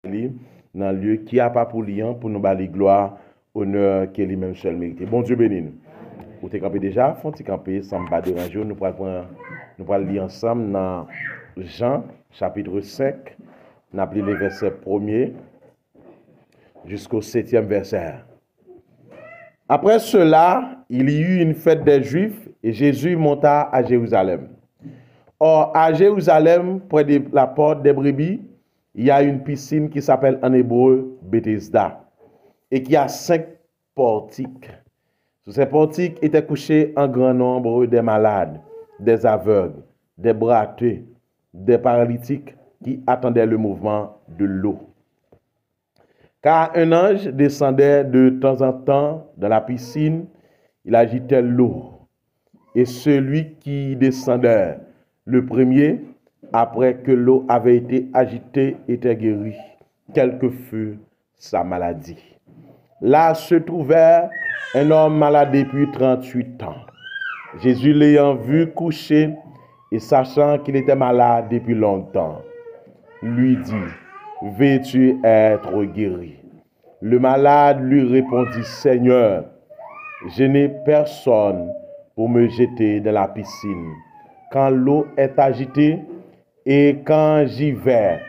dans le lieu qui a pas pour lien pour nous bâler gloire, honneur qui est lui-même seul mérité. Bon Dieu béni nous. Vous t'es campé déjà, faut t'y camper, ça me pas déranger, nous pourrons lire ensemble dans Jean chapitre 5, nous appelons les versets 1er jusqu'au 7e verset. Après cela, il y eut une fête des Juifs et Jésus monta à Jérusalem. Or, à Jérusalem, près de la porte des brebis, il y a une piscine qui s'appelle en hébreu Bethesda et qui a 5 portiques. Sur ces portiques étaient couchés un grand nombre des malades, des aveugles, des boiteux, des paralytiques qui attendaient le mouvement de l'eau. Car un ange descendait de temps en temps dans la piscine, il agitait l'eau. Et celui qui descendait le premier, après que l'eau avait été agitée, était guéri, quelle que fût sa maladie. Là se trouvait un homme malade depuis 38 ans. Jésus l'ayant vu couché et sachant qu'il était malade depuis longtemps, lui dit, veux-tu être guéri? Le malade lui répondit, Seigneur, je n'ai personne pour me jeter dans la piscine quand l'eau est agitée, et quand j'y vais,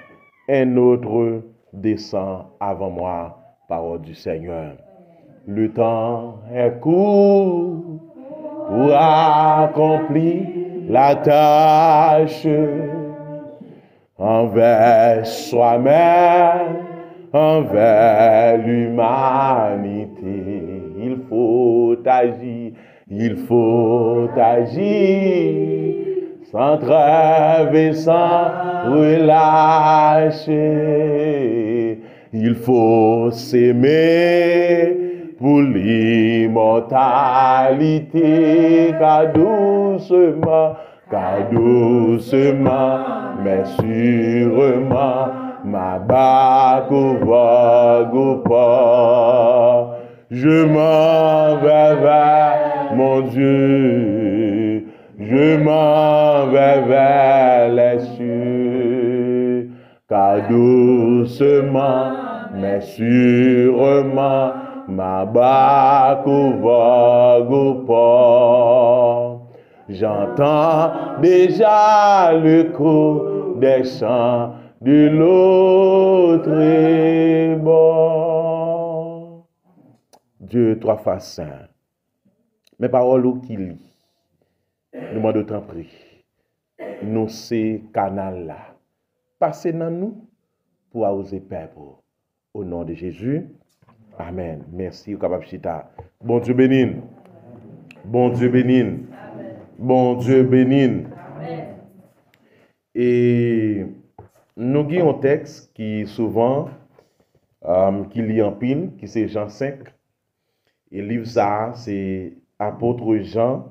un autre descend avant moi. Parole du Seigneur. Le temps est court pour accomplir la tâche envers soi-même, envers l'humanité. Il faut agir sans trêve et sans relâcher. Il faut s'aimer pour l'immortalité, car doucement, mais sûrement, ma barque vogue au port. Je m'en vais vers mon Dieu, je m'en vais vers les cieux, car doucement, mais sûrement, ma barque vogue au port. J'entends déjà le cou des chants de l'autre bord. Dieu, trois fois saint, mes paroles qui lit, nous m'en d'autant prie, nous ces canal-là, passez dans nous pour oser perdre. Au nom de Jésus, amen. Merci, capable chita. Bon Dieu bénisse. Bon Dieu bénisse. Bon Dieu bénisse. Et nous avons un texte qui souvent, qui lit en pile, qui c'est Jean 5. Et livre ça, c'est apôtre Jean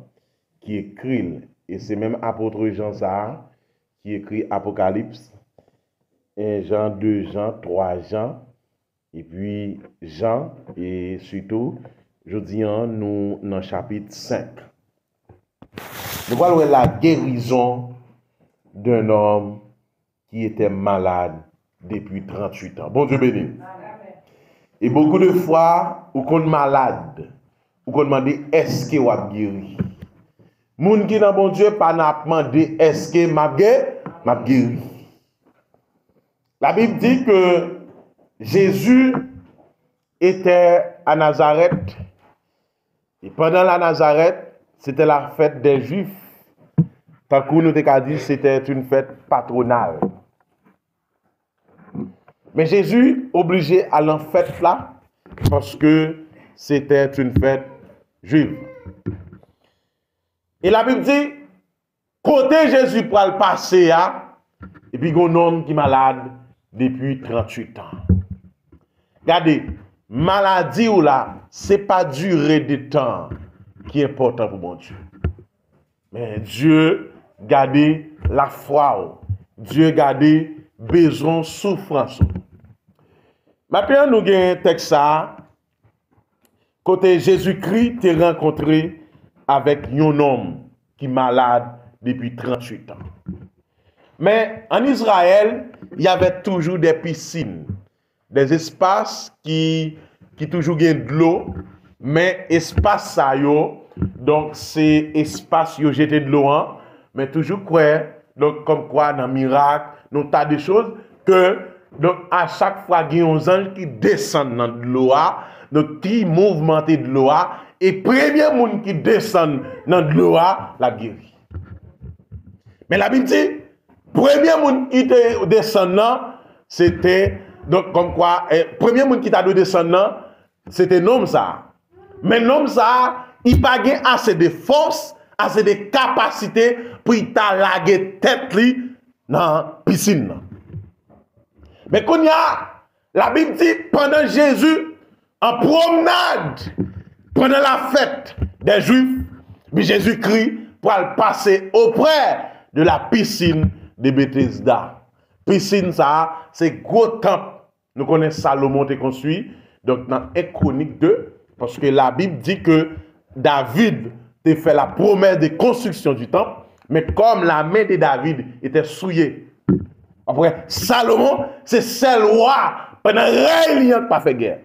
qui écrit. Et c'est même apôtre Jean ça qui écrit Apocalypse. 1 Jean, 2 Jean, 3 Jean. Et puis Jean, et surtout, je dis nous dans le chapitre 5. Nous voyons la guérison d'un homme qui était malade depuis 38 ans. Bon Dieu béni. Et beaucoup de fois, ou qu'on est malade, ou qu'on demande est-ce que vous avez guéri. Moun qui dans bon Dieu pas n'a demandé est-ce que m'a guéri. La Bible dit que Jésus était à Nazareth. Et pendant la Nazareth, c'était la fête des Juifs. Tant que nous t'avons dit, c'était une fête patronale. Mais Jésus obligé à l'en fête là, parce que c'était une fête juive. Et la Bible dit, côté Jésus pour le passer, et puis il y a un homme qui est malade depuis 38 ans. Regardez, maladie ou là, c'est pas durée de temps qui est important pour mon Dieu. Mais Dieu garde la foi, Dieu garde besoin souffrance. Maintenant nous avons un texte ça, côté Jésus-Christ t'est rencontré avec un homme qui est malade depuis 38 ans. Mais en Israël, il y avait toujours des piscines des espaces qui toujours gagnent de l'eau, mais espace ça yo, donc c'est espace yo jeté de l'eau, hein, mais toujours quoi, donc comme quoi dans miracle, dans tas de choses que donc à chaque fois il y a un ange qui descend dans de l'eau, donc qui mouvmente de l'eau, et premier monde qui descend dans de l'eau, la guérit. Mais la Bible dit, premier monde qui descend, c'était donc comme quoi, premier monde qui t'a descendre, c'était l'homme ça. Mais l'homme ça, il n'a pas assez de force, assez de capacité pour il t'a lagué tête dans la piscine. Mais quand il y a, la Bible dit, pendant Jésus, en promenade, pendant la fête des Juifs, Jésus crie pour aller passer auprès de la piscine de Bethesda. Piscine, ça, c'est gros temple. Nous connaissons Salomon qui construit. Donc, dans 1 Chronique 2, parce que la Bible dit que David a fait la promesse de construction du temple, mais comme la main de David était souillée. Après, Salomon, c'est seul roi pendant qu'il n'a pas fait guerre.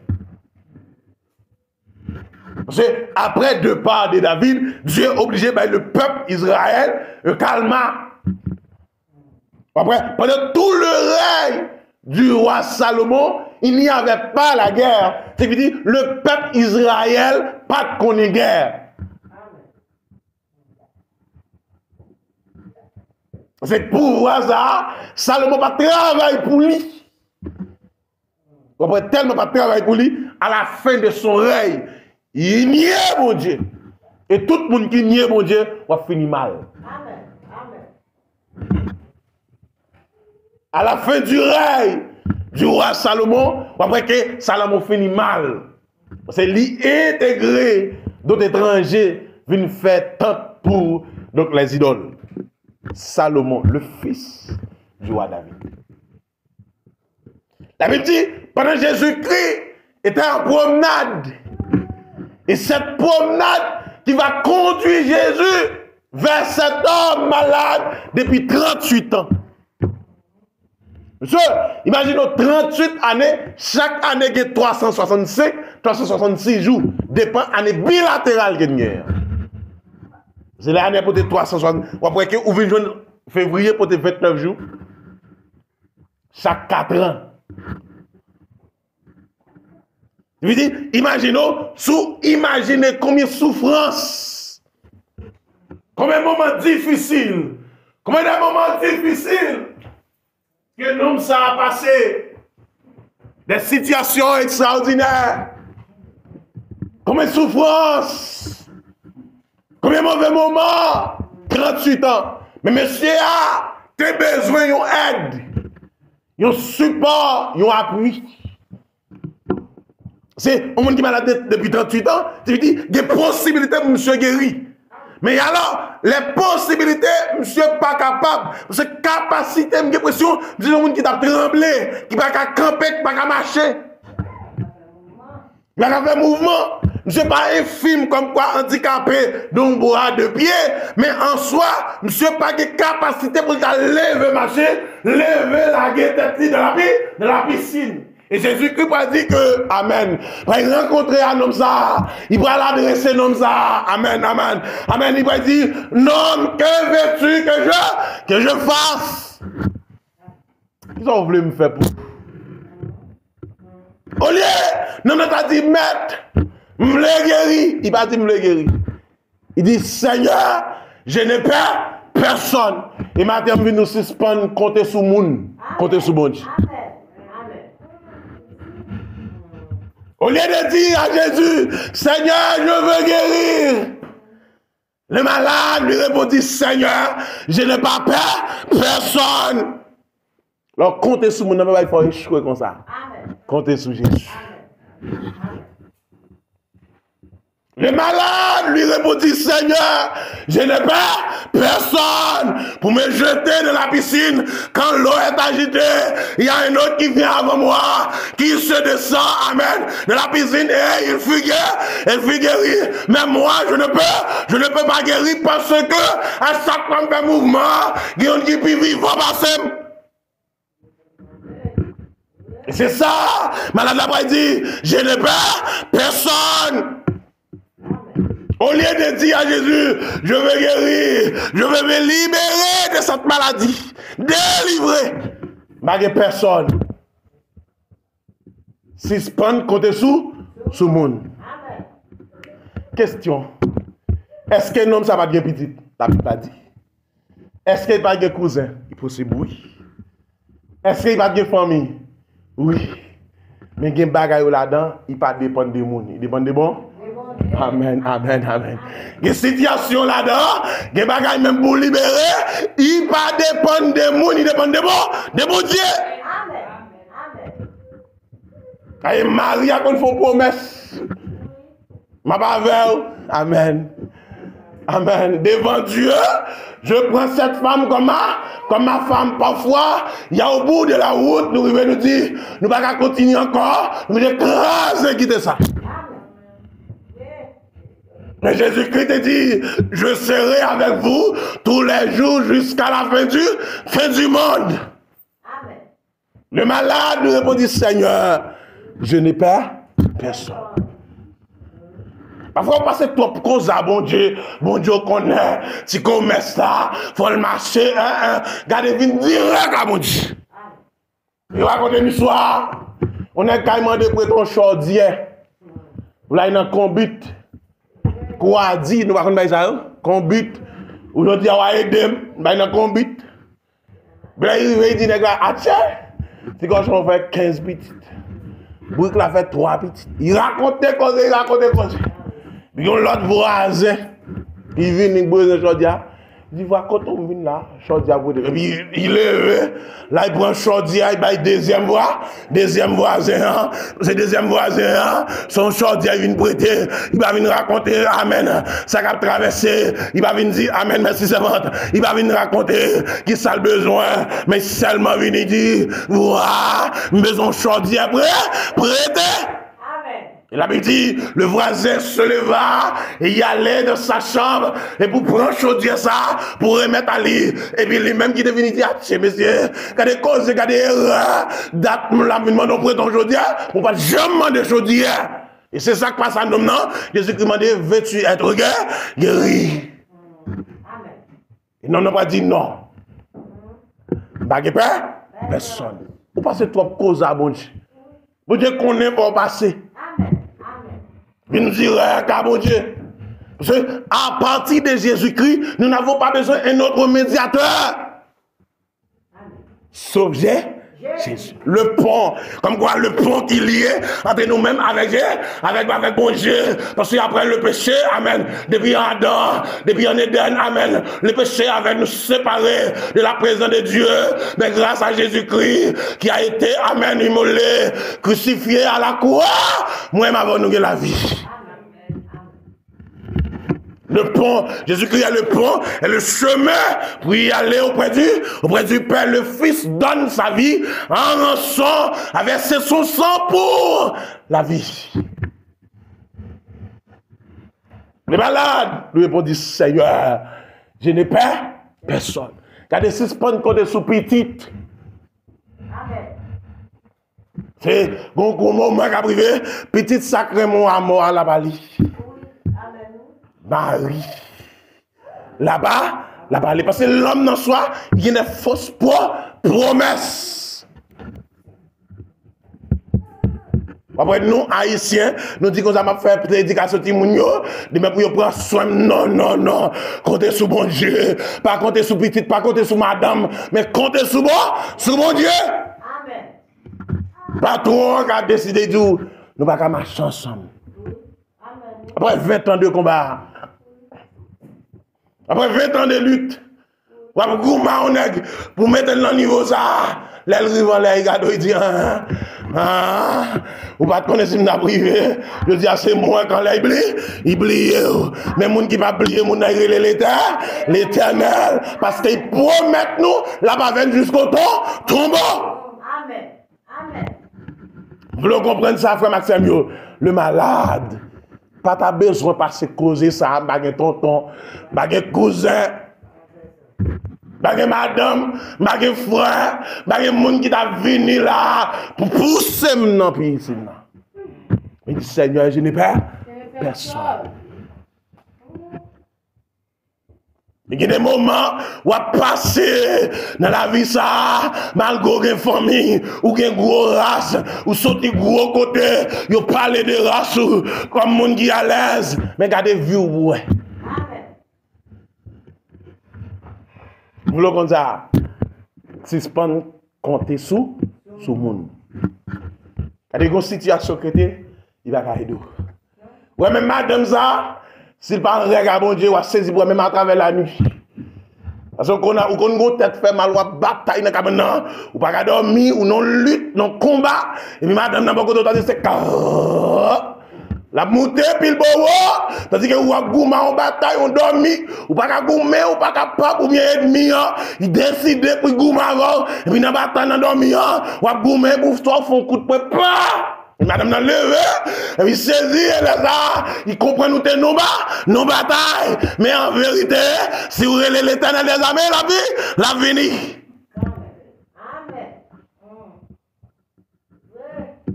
Parce que après deux pas de David, Dieu est obligé de le peuple Israël le calma. Après, pendant tout le règne du roi Salomon, il n'y avait pas la guerre. C'est-à-dire le peuple Israël pas de guerre. C'est pour ça, Salomon pas travailler pour lui. Après, tellement pas travailler pour lui, à la fin de son règne, il nie mon Dieu. Et tout le monde qui nie mon Dieu va finir mal. À la fin du règne du roi Salomon, après que Salomon finit mal. C'est l'intégré d'autres étrangers viennent faire tant pour donc, les idoles. Salomon, le fils du roi David. La Bible dit, pendant Jésus-Christ était en promenade, et cette promenade qui va conduire Jésus vers cet homme malade depuis 38 ans. Monsieur, imaginez 38 années, chaque année il y a 365, 366 jours, dépend année bilatérale qu'il y a. C'est l'année pour 360, ou après que vous venez en février pour 29 jours, chaque 4 ans. Je veux dire, imaginez combien de souffrances, combien de moments difficiles, que l'homme ça a passé, des situations extraordinaires, combien de souffrances, combien de mauvais moments, 38 ans. Mais monsieur a besoin d'une aide, d'un support, d'un appui. C'est un monde qui est malade depuis 38 ans, tu dis, des possibilités pour monsieur guéri. Mais alors, les possibilités, monsieur pas capable, parce que capacité, j'ai l'impression, c'est un monde qui t'a tremblé, qui pas qu'à camper, qui pas qu'à marcher. Il va faire mouvement. Monsieur pas infime comme quoi handicapé d'un bois de pied, mais en soi, monsieur pas de capacité pour lever marcher, lever la tête de la piscine. Et Jésus-Christ a dit que, Amen, il va rencontrer un homme ça, il va l'adresser un homme ça, Amen, Amen, Amen, il va dire, non, que veux-tu que je fasse? Qu'est-ce que vous voulez me faire pour? Au lieu, non, on t'a dit, maître, me l'ai guéri, il va dire, me l'ai guéri. Il dit, Seigneur, je n'ai pas personne. Et maintenant, je vais nous suspendre, compter sur le monde, compter sur le monde. Au lieu de dire à Jésus, Seigneur, je veux guérir. Le malade lui répondit, Seigneur, je n'ai pas peur, personne. Alors, comptez sur mon nom, il faut échouer comme ça. Comptez sur Jésus. Le malade lui répondit, Seigneur, je n'ai pas personne pour me jeter dans la piscine. Quand l'eau est agitée, il y a un autre qui vient avant moi, qui se descend, amen, de la piscine et il fut guéri. Mais moi, je ne peux pas guérir parce que à chaque fois que je fais mouvement, il y a un qui peut vivre passer. C'est ça, malade là dit, je n'ai pas personne. Au lieu de dire à Jésus, je veux guérir, je veux me libérer de cette maladie, délivrer, il n'y a personne. Si se prend côté sous le monde. Question. Est-ce qu'un homme ça va bien petit? La Bible pas dit. Est-ce qu'il va bien cousin? Il possible oui. Est-ce qu'il va bien famille? Oui. Mais il y a des bagages là-dedans, il ne dépend pas des gens. Il dépend des bons? Amen, amen, amen. Il y a des situations là-dedans, il y a des bagages même pour libérer, il ne dépend pas des gens, il dépend des bons Dieu. Amen, amen. Et Marie a fait une promesse. Ma bavelle, amen. Amen. Devant Dieu, je prends cette femme comme ma femme. Parfois, il y a au bout de la route, nous nous dire, nous ne pouvons pas continuer encore, nous devons écraser quitter ça. Mais Jésus-Christ a dit, je serai avec vous tous les jours jusqu'à la fin du monde. Amen. Le malade nous répondit, Seigneur, je n'ai pas personne. Parfois, on passe trop de causes à bon Dieu connaît, si qu'on met ça, faut le marcher, gardez vite direct à bon Dieu. Il raconte une histoire, on est carrément de prêter un chaudier, vous l'avez dans combit, quoi dit, nous racontons ça, combit, ou l'on dit, on va aider, nous dans combit, bien il dit, ah tiens, c'est quand on fait 15 petites, Brick l'a fait 3 petites, il racontait cause. Puis l'autre voisin, il vient, il boit un chaudière. Il dit, voilà, quand on vient là, chaudière pour et puis il est là, il prend chaudière, il va deuxième voisin, c'est deuxième voisin, son chaudière, il vient prêter, il va venir raconter, amen, ça va traverser, il va venir dire, amen, merci, c'est bon, il va venir raconter, qui ça le besoin, mais seulement venir dire, voilà, besoin chaudière, prêter. Et la Bible dit, le voisin se leva et y allait dans sa chambre et pour prendre chaudière ça, pour remettre à lui. Et puis lui-même qui devait dire, tiens, monsieur, quand des causes, quand des erreurs, date, la demande au prêt ton chaudière, on va jamais demander chaudière. Et c'est ça qui passe à nous, non? Jésus-Christ demandé, veux-tu être guéri? Et non, on n'a pas dit non. Baguette pas? Personne. On passe trop de causes à bon Dieu. Bon Dieu connaît pour passer. Il nous dirait, car bon Dieu, parce qu'à partir de Jésus-Christ, nous n'avons pas besoin d'un autre médiateur. Sauf Jésus. Le pont, comme quoi le pont qui liait entre nous-mêmes avec bon Dieu. Parce qu'après le péché, amen, depuis Adam, depuis en Éden, amen, le péché avait nous séparés de la présence de Dieu. Mais grâce à Jésus-Christ, qui a été, amen, immolé, crucifié à la croix, moi, m'avons nous la vie. Le pont, Jésus-Christ est le pont et le chemin pour y aller auprès du Père. Le Fils donne sa vie en rançon, a versé son sang pour la vie. Les malades lui répondit, Seigneur, je n'ai pas personne. Car des suspens côté sous petite. C'est un moment qui a privé, petite sacrément à mort à la Bali. Marie. Là-bas, parce que l'homme dans soi, il y a une fausse promesse. Après, nous, Haïtiens, nous disons qu'on va faire prédication de Timounio, mais pour prendre soin, non. Comptez sur bon Dieu. Pas compter sur petite, pas compter sur madame, mais comptez sur bon Dieu. Amen. Patron qui a décidé de nous ne pas marcher ensemble. Après 20 ans de combat, après 20 ans de lutte, pour mettre dans le niveau ça, les rivaux, les gars, ils disent, ou pas de connaître si privé, je dis, c'est moi quand il blie, mais les gens qui ne pas oublier, l'éternel, parce qu'ils promettent nous, là-bas, jusqu'au tombeau. Amen. Vous voulez comprendre ça, frère Maxime, le malade. Pas ta besoin parce que causer ça, baguette tonton, baguette cousin. Bagay madame, bagay frère, bagay moun qui t'a venu là pour pousser dans le pays. Il dit, Seigneur, je n'ai pas personne. Il y a des moments où on passe dans la vie ça, malgré une famille, ou une grosse race, ou sauter gros côté, vous parlez de race comme monde qui est à l'aise, mais regardez vie ou ouais. Vous le comme ça, si ce pas compter sous monde. Regardez une situation que il va cailler d'eau. Ouais, même madame ça, s'il pas regarde bon Dieu, on saisi pour même à travers la nuit. Parce qu'on a une tête fait mal, ou bataille dans le cabinet, ou pas dormir, ou non lutte, non combat, et puis madame n'a pas de temps, c'est la montée, puis le bobo, tandis que vous avez goumé en bataille, on dormi, ou pas goumé, ou pas capable, ou bien ennemi, il décide pour goumé avant, et puis dans la bataille, on dormi, ou avez goumé, pour toi, font coup de poing, madame n'a levé, et puis saisi, et là, il comprend nous t'es nos batailles, mais en vérité, si vous relevez l'éternel des armées, la vie.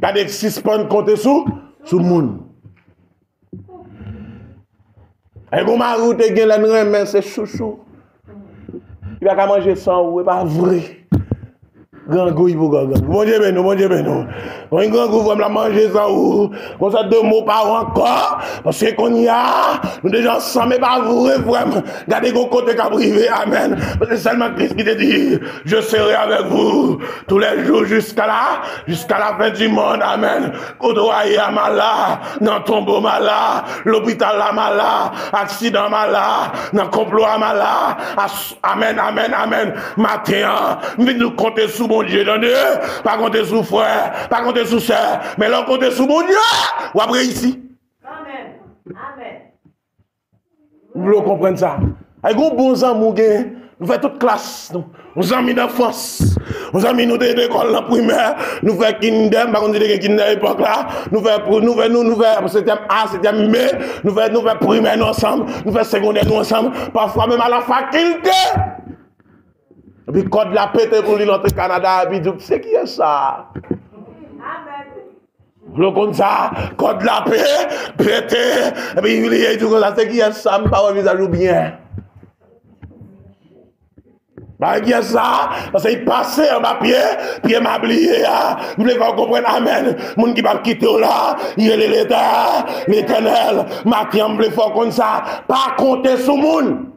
T'as des 6 points compter sous le monde. Et vous m'avez dit que c'est chouchou. Il va manger sans ou, c'est pas vrai. Grand goût, il faut grand goût. Bon Dieu, bon Dieu, bon. Un grand goût, vous la manger sans ou. Comme ça, 2 mots par encore. Parce que qu'on y a, nous déjà ensemble, mais pas vrai, vraiment. Gardez vos côtés qu'à privé, amen. Parce que c'est seulement Christ qui te dit, je serai avec vous tous les jours jusqu'à la fin du monde, amen. Côtoyer à malade, dans tombeau malade, l'hôpital à malade, accident malade, dans complot à malade, amen, amen, amen. Matin, nous compter sous mon Dieu, pas compter sous frère, pas compter sous sœur, mais là compter sous mon Dieu, ou après ici. Amen. Amen. Vous voulez comprendre ça? Avec un bon amour, nous faisons toute classe, nous amis d'enfance, nous amis nous de l'école la primaire, nous faisons kinder, par contre kinder à l'époque là, nous faisons septième A, septième B, nous faisons primaire nous ensemble, nous faisons secondaire nous ensemble, parfois même à la faculté. Et puis, code la pété pour l'île entre Canada et puis, c'est qui est ça? Amen. Le comme ça, code la paix, pété, et puis, il dit que ça, c'est qui est ça? Je ne pas visage bien. Bah, qui est ça? Parce qu'il passait en bas pied, puis m'a oublié, vous voulez pas comprendre, amen. Moun qui va quitter là, il est l'État, l'Éternel, ma qui en fort comme ça, pas compter sur moun.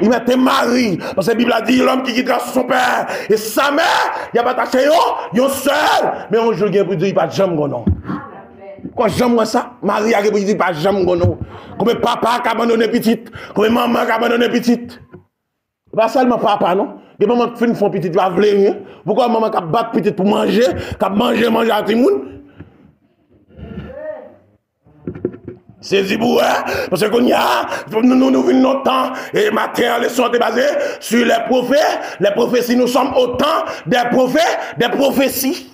Il mettait mari, parce que la Bible a dit l'homme qui quittera son père et sa mère, il n'y a pas attaché, il seul. Mais on joue pour dire, il n'y a pas de jambe, non. Quand j'aime ça, Marie a dit, il n'y a pas de jambe, non. Comme papa qui a abandonné petite, comme maman qui a abandonné petite. Pas seulement papa, non. Les mamans qui font petite, va venir. Pourquoi maman qui a battu petite pour manger, qui a manger à tout le monde? C'est Zibou, parce qu'on y a, nous venons notre temps, et matin, les leçon est basée sur les prophètes, les prophéties, nous sommes au temps des prophètes, des prophéties.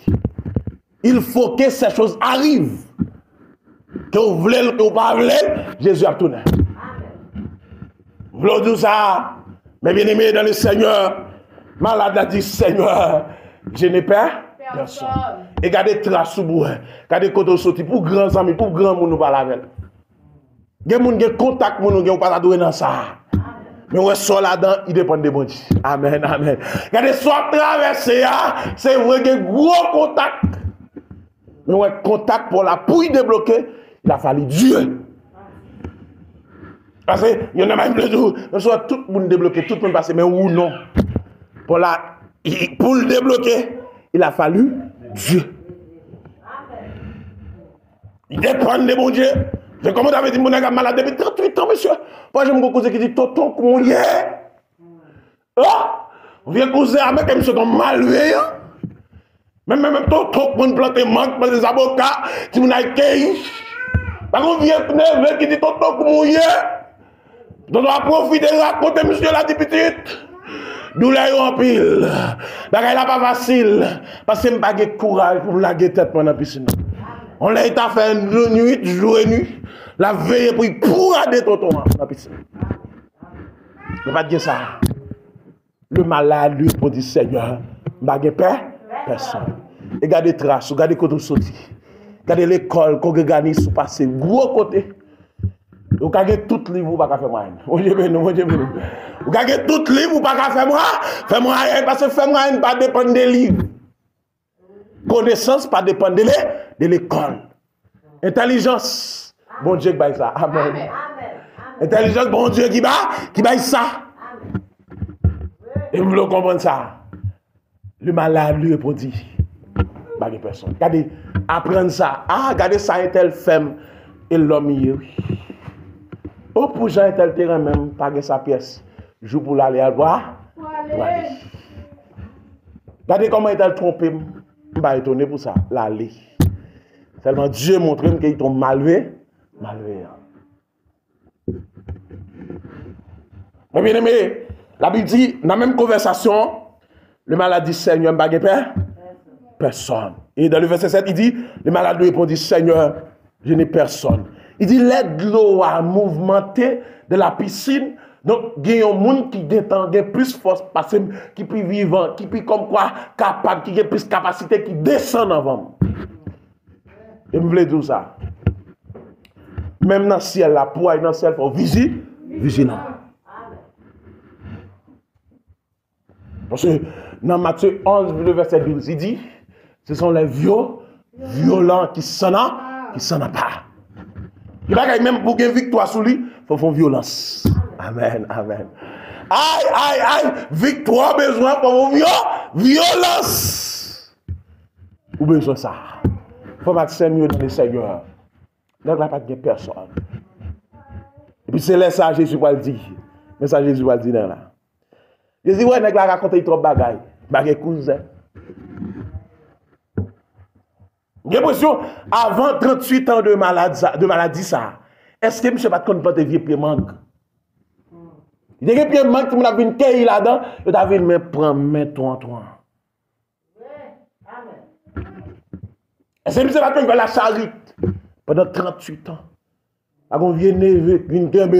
Il faut que ces choses arrivent. Que vous voulez, que vous ne pas voulez, Jésus a tourné. Vous voulez dire ça, mes bien-aimés dans le Seigneur, malade a dit, Seigneur, je n'ai pas personne. Et gardez trace sous vous, gardez côté sorti pour grands amis, pour grands monde nous parler avec. Il y a des gens qui contact, qui ne pas doué dans ça. Mais on est là-dedans, il dépend de bon Dieu. Amen, amen. Regardez, soit traversé, c'est vrai qu'il y a gros contact. Mais on est contact pour la pouille débloquer, il a fallu Dieu. Parce qu'il y en a même le jour, soit tout le monde débloqué, tout le monde passé, mais ou non. Pour le débloquer, il a fallu Dieu. Il dépend de bon Dieu. C'est comme on avait dit, mon gars malade depuis 38 ans, monsieur. Moi, j'aime beaucoup causer qui dit, tonton, comment il est? Ah! On vient causer avec monsieur ton malveillant. Même tonton, pour planter manque, pour les avocats, si vous n'avez qu'un. Par contre, on vient qui dit, tonton, comment il est? Donc, on va profiter de raconter, monsieur, la petite. Douleur en pile. Bagay la pas facile. Parce que je n'ai pas de courage pour la tête pendant la piscine. On l'a été fait nuit, jour et nuit. La veille pour y pourrader tonton dans la piscine. Je ne vais pas dire ça. Le malade lui répondit, Seigneur, m'a gen personne. Et regardez trace, regardez côté sorti. Regardez l'école, congréganisme passé, gros côté. Vous avez tout livre, vous ne pouvez pas faire moi. Vous avez tout livre, vous ne pouvez pas faire moi. Faire moi, parce que faire moi, pas dépendre des livres. Connaissance, pas dépendre de l'école. Intelligence, bon Dieu qui baille ça. Amen. Intelligence, bon Dieu qui baille ça. Et vous voulez comprendre ça. Le malade lui répondit, pas de personne. Regardez, apprendre ça. Ah, regardez ça, un tel femme et l'homme hier. Oh, pour Jean, tel terrain même, pas de sa pièce. Joue pour l'aller à voir. Regardez comment il a trompé. Je ne suis pas étonné pour ça. L'aller. Seulement Dieu montre qu'il tombe malvé. Mais bien aimé, la Bible dit, dans la même conversation, le malade dit, Seigneur, je n'ai pas personne. Et dans le verset 7, il dit, le malade lui répondit, Seigneur, je n'ai personne. Il dit, l'aide l'eau à mouvementer de la piscine. Donc, il y a un monde qui a plus force, qui peut vivre, qui peut comme quoi capable, qui a plus capacité, qui descend avant. Et je voulais dire ça. Même dans le ciel, la pour aller dans le ciel, il faut vigilant. Parce que dans Matthieu 11, le verset 12, il dit, ce sont les violents qui s'en ont pas. Il n'y a pas même pour gagner victoire sur lui, il faut faire violence. Amen. Aïe, victoire besoin pour violence. Ou besoin ça. Il faut mettre Seigneur dans le Seigneur. Donc, il n'y a pas de personne. Et puis, c'est là ça Jésus va le dire. Mais ça, Jésus va le dire là. Jésus, ouais, il a raconté trop de bagailles. Bagailles cousin. J'ai l'impression, avant 38 ans de maladie, ça, est-ce que monsieur pas de pas de vieux pieds manque? Il y a des pieds manque qui m'a vu une caille là-dedans, et t'as vu me prendre, mets-toi. Est-ce que monsieur pas de la charite pendant 38 ans? On vient neveu, une gambe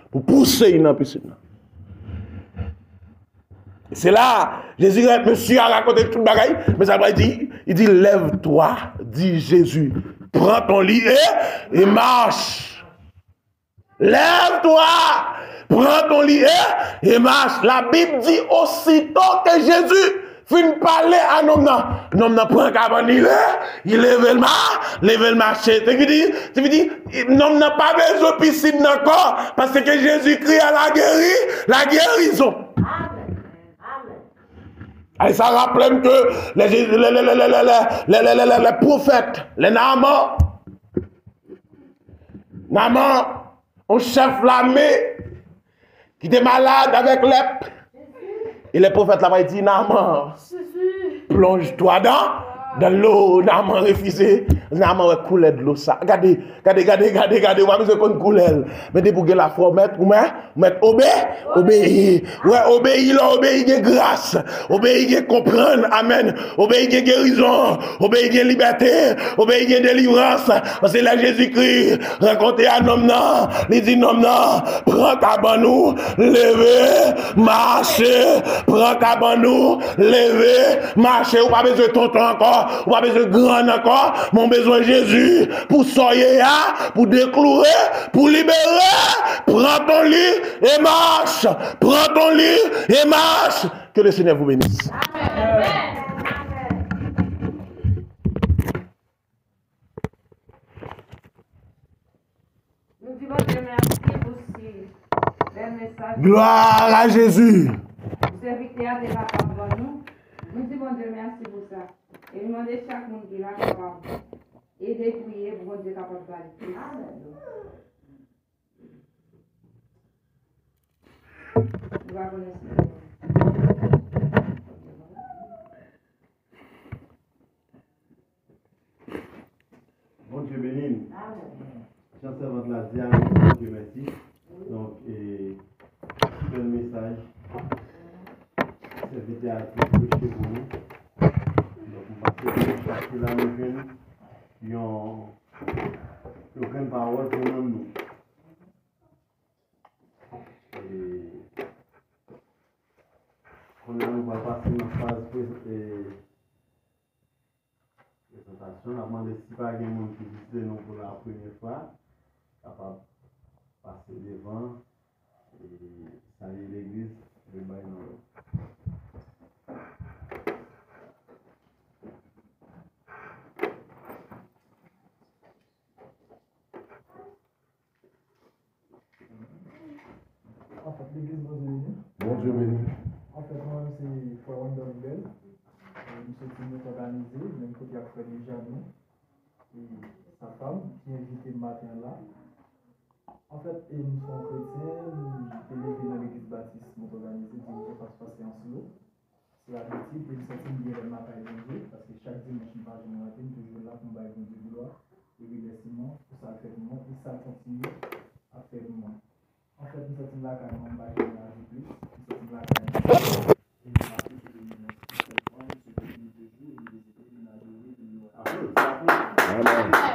pour pousser dans la piscine. C'est là, Jésus, monsieur a raconté tout le bagaille, mais ça va dire, il dit, lève-toi, dit Jésus, prends ton lit et marche. Lève-toi, prends ton lit et marche. La Bible dit aussitôt que Jésus fin parler à l'homme, l'homme prend un cabane, il lève le marché. Tu veux dire, l'homme n'a pas besoin de piscine encore, parce que Jésus crie à la guérison. Et ça rappelle que les prophètes, les Naaman, un chef l'armée qui était malade avec lèpre. Et les prophètes là-bas disent, Naaman, plonge-toi dans l'eau, Naaman refusé. Naaman va couler de l'eau ça. Regardez, on va besoin qu'on coule. Mais dès pour que la foi mettre obéir. Ouais, obéir grâce. Obéir comprendre. Amen. Obéir guérison. Obéir liberté. Obéir délivrance. Parce que là, Jésus-Christ, rencontré un homme là, il dit, homme là, prends ta banou, levez, marchez, prends ta banou, levez, marchez. Ou pas besoin de tonton encore, ou pas besoin de grand encore, mon besoin Jésus, pour soyer, pour déclouer, pour libérer. Prends ton lit et marche. Prends ton lit et marche. Que le Seigneur vous bénisse. Amen. Nous disons Dieu merci aussi. Gloire à Jésus. Serviteur de la parole nous. Nous disons Dieu merci pour ça. Et nous demandons chaque monde qui est là capable. Et de prier pour Dieu capable de parler. Nous allons connaître. Bon Dieu béni. Chers servants de la Diane, Dieu merci. Donc, c'est un message. Serviteur à tous chez vous. Donc, on va chercher la nouvelle. Ils ont aucune parole pour nous. On va passer dans la phase présentation. On a demandé si pas quelqu'un qui visite nous pour la première fois, capable de passer devant et saluer l'église. En fait, l'église brésilienne. Bon Dieu béni. En fait, moi-même, c'est Frère Wendell Miguel. Nous sommes organisés, même côté à Frère Janou et sa femme, qui est invitée le matin là. En fait, nous sommes chrétiens, élevés dans l'église baptiste, nous organisés, dirigés par ce séance l'eau. C'est la petite, et nous sommes bien le matin et Dieu, parce que chaque dimanche, nous parlons de matin, toujours là pour nous Dieu gloire, et remerciement pour ça fait le monde, et ça continue à faire le monde. En fait, nous sommes là quand même, nous sommes là quand même, et nous avons Amen.